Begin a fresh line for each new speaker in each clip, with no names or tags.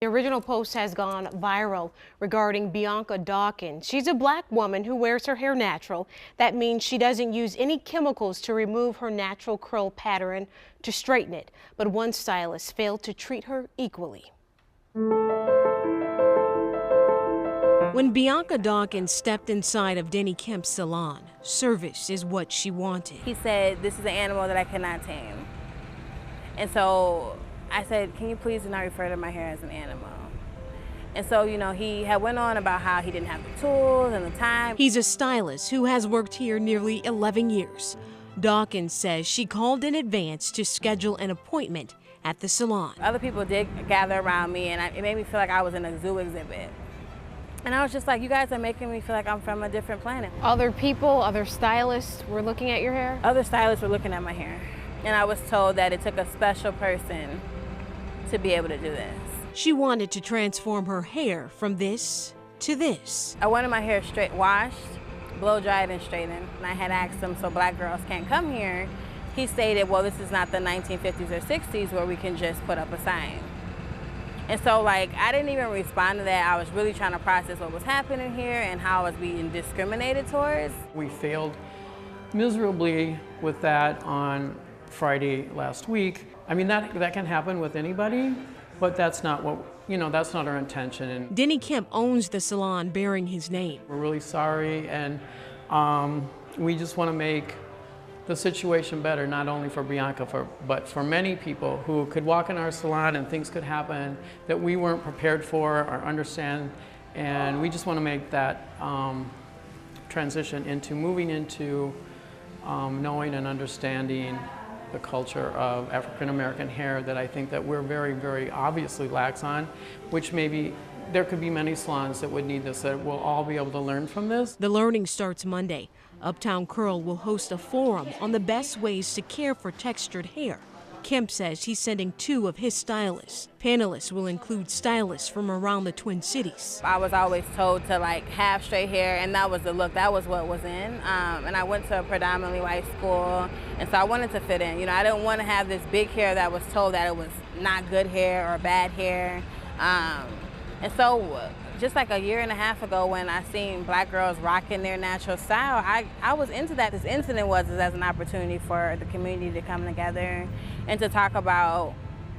The original post has gone viral regarding Bianca Dawkins. She's a black woman who wears her hair natural. That means she doesn't use any chemicals to remove her natural curl pattern to straighten it. But one stylist failed to treat her equally. When Bianca Dawkins stepped inside of Denny Kemp's salon, service is what she wanted.
He said, "This is an animal that I cannot tame." And so I said, "Can you please do not refer to my hair as an animal?" And so, he had went on about how he didn't have the tools and the time.
He's a stylist who has worked here nearly 11 years. Dawkins says she called in advance to schedule an appointment at the salon.
Other people did gather around me, and it made me feel like I was in a zoo exhibit. And I was just like, you guys are making me feel like I'm from a different planet.
Other people, other stylists were looking at your hair?
Other stylists were looking at my hair. And I was told that it took a special person to be able to do this.
She wanted to transform her hair from this to this.
I wanted my hair straight washed, blow dried, and straightened. And I had asked him, so black girls can't come here. He stated, well, this is not the 1950s or 60s where we can just put up a sign. And so, I didn't even respond to that. I was really trying to process what was happening here and how I was being discriminated towards.
We failed miserably with that on Friday last week. I mean, that can happen with anybody, but that's not that's not our intention. And
Denny Kemp owns the salon bearing his name.
we're really sorry, and we just want to make the situation better, not only for Bianca, but for many people who could walk in our salon and things could happen that we weren't prepared for or understand. And we just want to make that transition into moving into knowing and understanding the culture of African American hair that I think that we're very, very obviously lax on, which maybe there could be many salons that would need this, that we'll all be able to learn from this.
The learning starts Monday. Uptown Curl will host a forum on the best ways to care for textured hair. Kemp says he's sending 2 of his stylists. Panelists will include stylists from around the Twin Cities.
I was always told to have straight hair, and that was the look, that was what was in. And I went to a predominantly white school, and so I wanted to fit in. I didn't want to have this big hair that was told that it was not good hair or bad hair. And so just like a year and a half ago when I seen black girls rocking their natural style, I was into that. This incident was as an opportunity for the community to come together and to talk about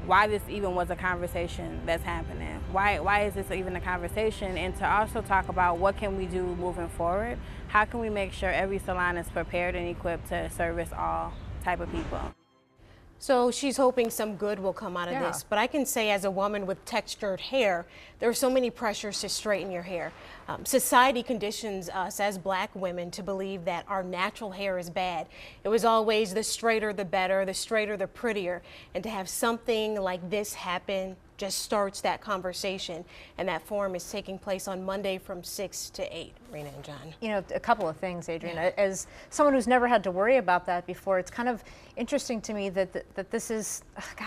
why this even was a conversation that's happening. Why is this even a conversation? And to also talk about what can we do moving forward? How can we make sure every salon is prepared and equipped to service all type of people?
So she's hoping some good will come out of this. But I can say, as a woman with textured hair, there are so many pressures to straighten your hair. Society conditions us as black women to believe that our natural hair is bad. It was always the straighter the better, the straighter the prettier. And to have something like this happen just starts that conversation. And that forum is taking place on Monday from 6 to 8. Rena and John.
A couple of things, Adrian. As someone who's never had to worry about that before, it's kind of interesting to me that this is,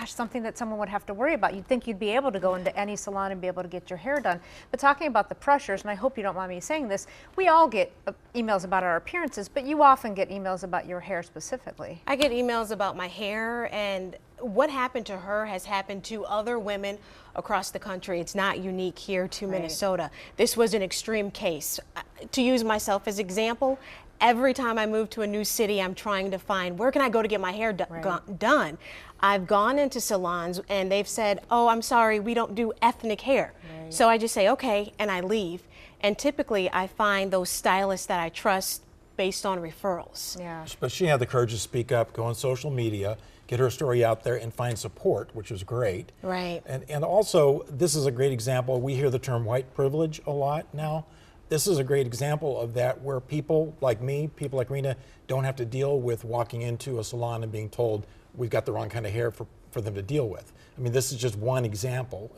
something that someone would have to worry about. You'd think you'd be able to go into any salon and be able to get your hair done. But talking about the pressures, and I hope you don't mind me saying this, we all get emails about our appearances, but you often get emails about your hair specifically.
I get emails about my hair, and what happened to her has happened to other women across the country. It's not unique here to Minnesota. This was an extreme case. To use myself as example, every time I move to a new city, I'm trying to find where can I go to get my hair done. I've gone into salons and they've said, oh, I'm sorry, we don't do ethnic hair. So I just say, okay, and I leave. And typically I find those stylists that I trust based on referrals.
Yeah.
But she had the courage to speak up, go on social media, get her story out there and find support, which was great.
Right.
And also, this is a great example. We hear the term white privilege a lot now. This is a great example of that, where people like me, people like Rena, don't have to deal with walking into a salon and being told we've got the wrong kind of hair for them to deal with. I mean, this is just one example,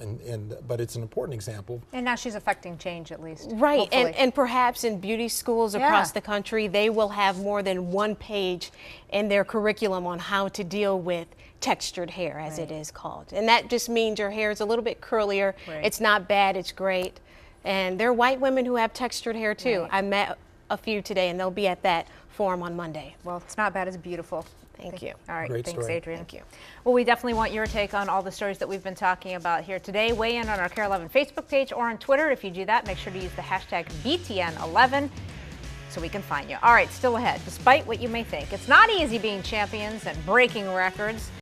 but it's an important example.
And now she's affecting change, at least.
Right, and perhaps in beauty schools across the country, they will have more than one page in their curriculum on how to deal with textured hair, as it is called. And that just means your hair is a little bit curlier. It's not bad, it's great. And there are white women who have textured hair too. I met a few today, and they'll be at that forum on Monday.
Well, it's not bad, it's beautiful.
Thank you.
All right,
Great
thanks,
story.
Adrienne.
Thank you.
Well, we definitely want your take on all the stories that we've been talking about here today. Weigh in on our Care 11 Facebook page or on Twitter. If you do that, make sure to use the hashtag BTN11 so we can find you. All right, still ahead. Despite what you may think, it's not easy being champions and breaking records.